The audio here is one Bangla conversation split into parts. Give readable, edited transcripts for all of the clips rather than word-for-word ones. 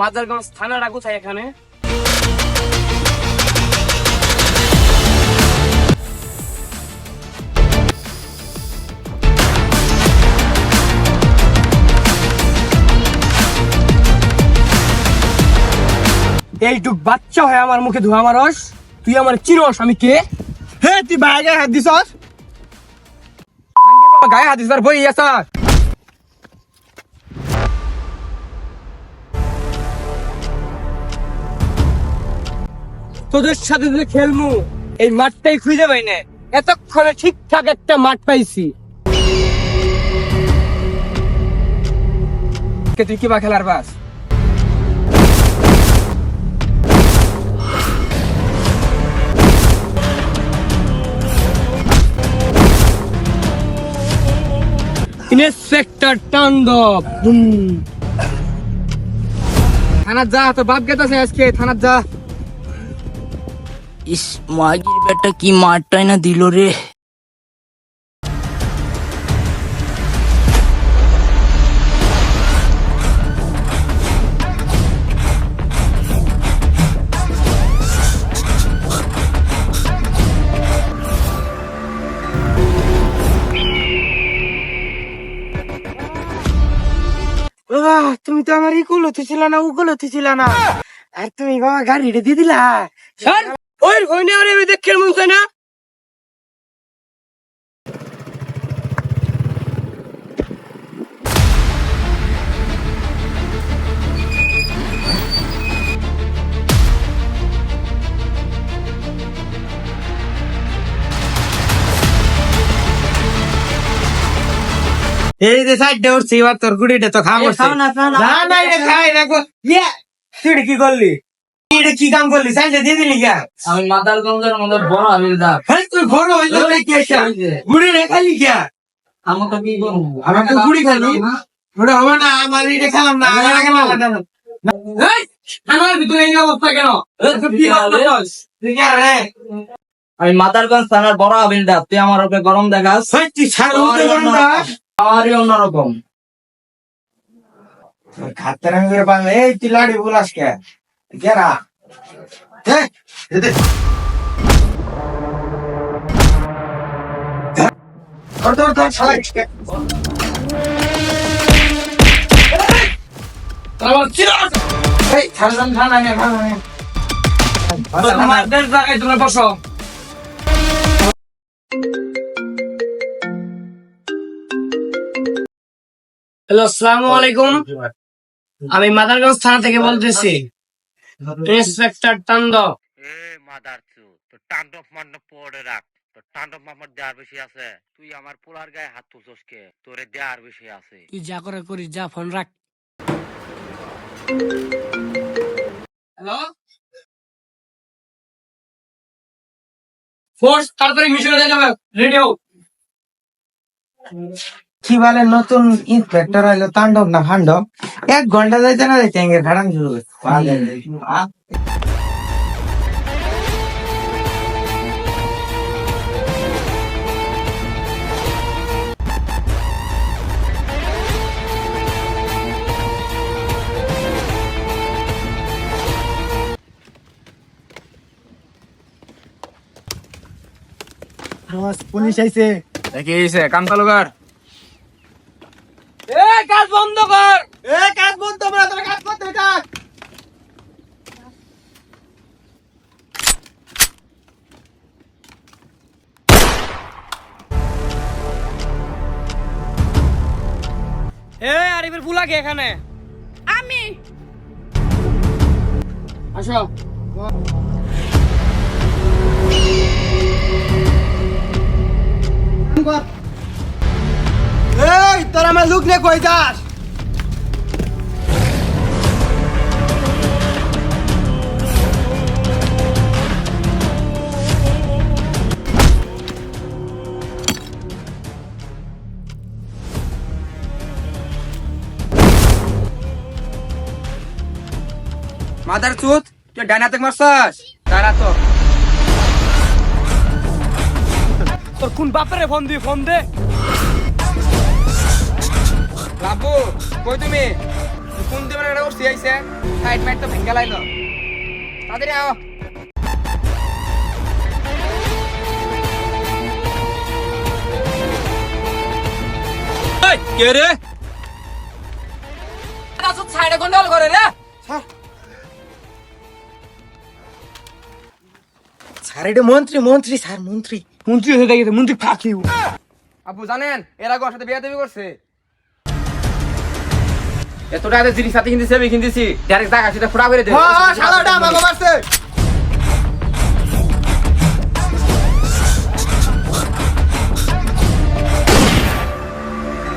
মাদারগঞ্জ থানাটা কোথায় এখানে? এইটুক বাচ্চা হয় আমার মুখে ধোয়া মারস? তুই আমার চিনস আমি কে? হে তুই বাইরে হাত দিছস? গায়ে হাত দিস বই আছে। তোদের সাথে যে খেলমু এই মাঠটাই খুঁজে পাই না, এতক্ষণে ঠিকঠাক একটা মাঠ পাইছি। তুই কি বা খেলার বাস? ইন্সপেক্টর তাণ্ডব থানার যা, তো বাপ গেতাছে আজকে থানার যা। ইস মাগির বেটা কি মারটাই না দিল রে। বাবা তুমি তো আমার ইকুলো ছিল না উগুলো ছিল না, আর তুমি বাবা গাড়িটা দিয়ে দিলা। স্যার ওই হইনে আরে আমি দেখে মন চাই না। এই যে সাইডে উঠছি এবার তোর গুড়িটা তো খাবো না না এটা খাই রাখো। ইয়ে তুই কি করলি? এটা কি কাম করলি? সাইডে দিয়ে দিলি কে? আমি মাদারগঞ্জের মধ্যে বড় হাবিলদার। হ্যাঁ তুই বড় হইলো কি এসে গুড়ি রেখালি কে? আমাকে কি করবো? আমার তো গুড়ি খালি ওটা হবে না, আমার এটা খেলাম না, আমার খেলাম না। এই থানার ভিতরে এই অবস্থা কেন? কি করছিস তুই? কে রে? আমি মাদারগঞ্জ থানার বড় হাবিলদার, তুই আমার উপরে গরম দেখাস? তুই ছাড় উঠে বন্ধা আমারই অন্যরকম। খাতে রঙের বাংলা। এই তুই লাড়ি বলাস কে? গেরা আমার চিরাস তোমাদের জায়গায় তোমরা বসো। হ্যালো, আসসালামু আলাইকুম। আমি মাদারগঞ্জ থানা থেকে বলতেছি, ইন্সপেক্টর তাণ্ডব। তো তাণ্ডব মান্ডব পড়ে রাখ। তো তাণ্ডব মামার দেওয়ার বেশি আছে, তুই আমার পোলার গায়ে হাত তুলছস কে? তোরে দেওয়ার বেশি আছে। তুই যা করে করিস, যা ফোন রাখ। হ্যালো ফোর্স, তাড়াতাড়ি মিশনে যাবে, রেডিও। কি বলে নতুন ইন্সপেক্টর হইলো তাণ্ডব না ফান্ডব? 1 ঘন্টা যাইতে না যাইতে এঙ্গের খাড়ান শুরু পুলিশ আইছে। দেখি কাম চালু কর। এ কাজ বন্ধ কর। কাজ বন্ধ তোমরা, তোমরা কাজ করতে থাক। এ আরিফের ফুলা কে এখানে? আমি আসো। এই তোর আমার লুক নে কই যাস? মাদার চুত, তুই ডাইনাতে মারছাস? দাঁড়া তো। তোর কোন বাপরে ফোন দি? ফোন দে। বাবু কই তুমি? ফোন দিবে মনে এটা উঠছি আইছে সাইড মাইড তো ভেঙ্গে লাইলো তাড়াতাড়ি আও এই কে রে রাজু সাইডে গন্ডল করে রে স্যার এটা মন্ত্রী মন্ত্রী স্যার মন্ত্রী মন্ত্রী হয়ে গেছে মন্ত্রী ফাঁকিও আপু জানেন এর আগে ওর সাথে বিয়ে দেবী করছে এত টাকা জিনিস সাথে কিনতেছি আমি কিনতেছি ডাইরেক্ট টাকা সেটা ফুটা করে দে হ্যাঁ শালাটা আমাকে মারছে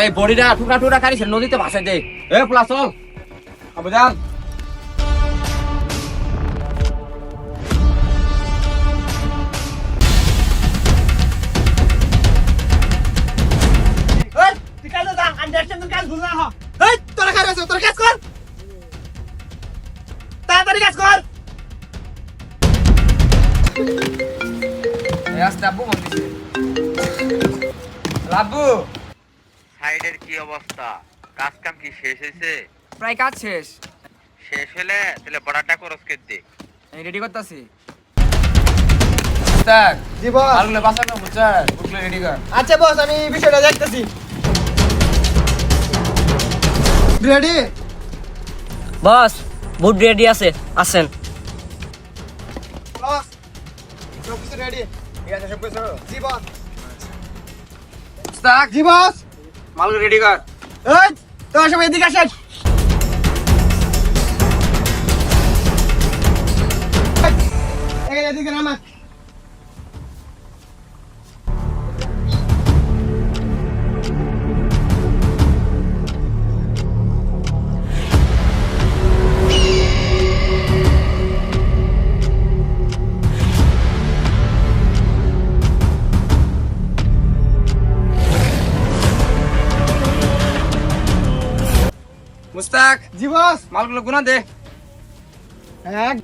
এই বডিটা টুকরা টুকরা কাটিছে নদীতে ভাসাই দে এ পোলা চল আপু যান তোরা কাজ তোরা কাজ কর তাড়াতাড়ি কাজ কর আব্বু মন দিছে লাব্বু সাইডের কি অবস্থা? কাজ কাম কি শেষ হয়েছে? প্রায় কাজ শেষ শেষ হলে তাহলে বড়াটা খরচ করে দে। আমি রেডি করতেছি স্যার জি বস আলগুলো বাসানো বুঝছেন ওগুলো রেডি কর আচ্ছা বস আমি বিষয়টা দেখতেছি রেডি বস বুট রেডি আছে আসেন বস সব কিছু রেডি ঠিক আছে সব কিছু জি বস স্টাক জি বস মালগুলো রেডি কর এই তোরা সব এদিকে আসেন এদিকে নামা মুস্তাক জি বস মালগুলো গুনা দে এক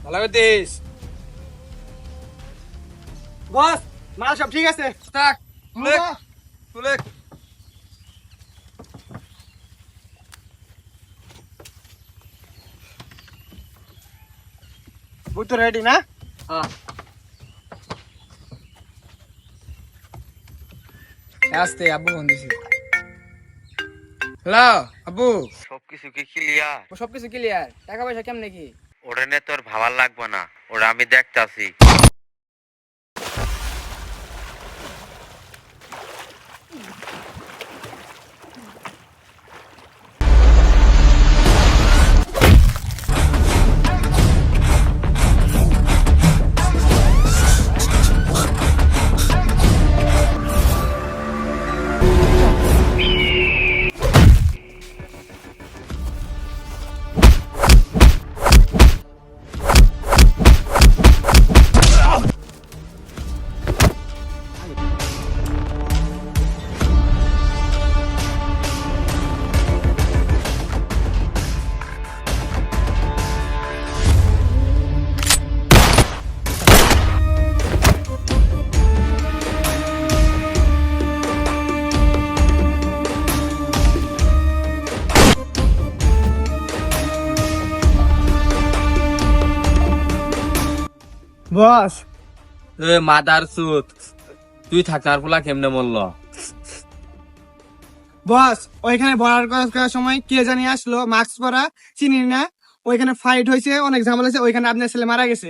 ভালো করতিস বস মাল সব ঠিক আছে মুস্তাক তুলে তুলে বুঝ তো রেডি না হ্যাঁ আস্তে আব্বু ফোন দিছি হ্যালো আব্বু সবকিছু কি ক্লিয়ার? সবকিছু ক্লিয়ার টাকা পয়সা কেমনে কি ওটা নিয়ে তোর ভাবার লাগবে না, ওটা আমি দেখতাছি। বস এ মাদার সুত তুই থাকার পোলা কেমনে মরল? বস ওইখানে বর্ডার ক্রস করার সময় কে জানি আসলো মাস্ক পরা চিনি না ওইখানে ফাইট হয়েছে অনেক ঝামেলা হয়েছে ওইখানে আপনার ছেলে মারা গেছে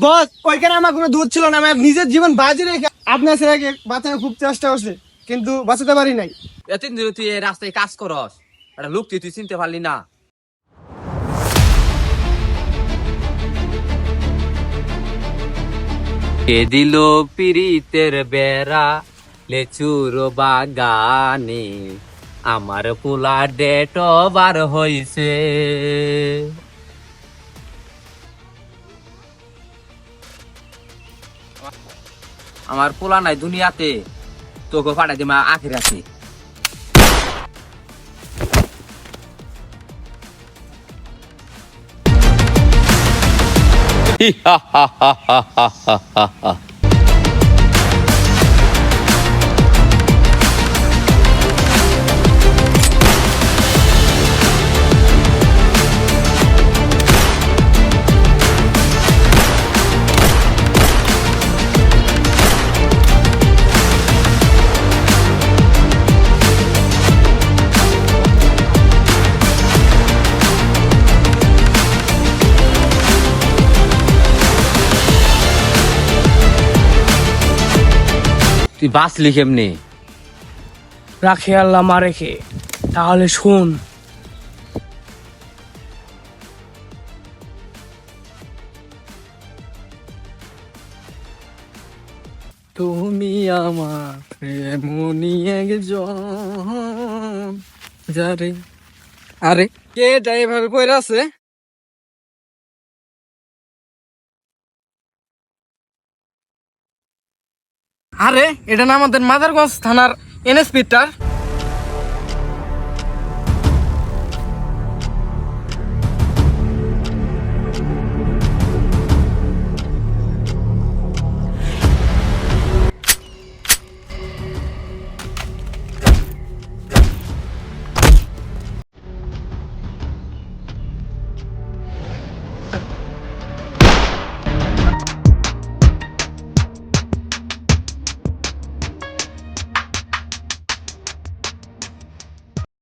বস ওইখানে আমার কোনো দুধ ছিল না আমার নিজের জীবন বাজি রেখে আপনার ছেলেকে বাঁচানোর খুব চেষ্টা করছে কিন্তু বাঁচাতে পারি নাই এতদিন ধরে তুই এই রাস্তায় কাজ করস, একটা লোক তুই চিনতে পারলি না? কে দিল পিরিতের বেড়া লেচুর বাগানে, আমার পোলা ডেট বার হইছে। আমার পোলা নাই দুনিয়াতে, তোকে পাঠাই দিমা আখিরাতে। তুই বাঁচলি কেমনি? রাখে আল্লাহ মা রেখে। তাহলে শোন, তুমি আমার এমনই একজন যারে। আরে কে ড্রাইভার কইরা আছে? আরে এটা না আমাদের মাদারগঞ্জ থানার এনএসপিটার।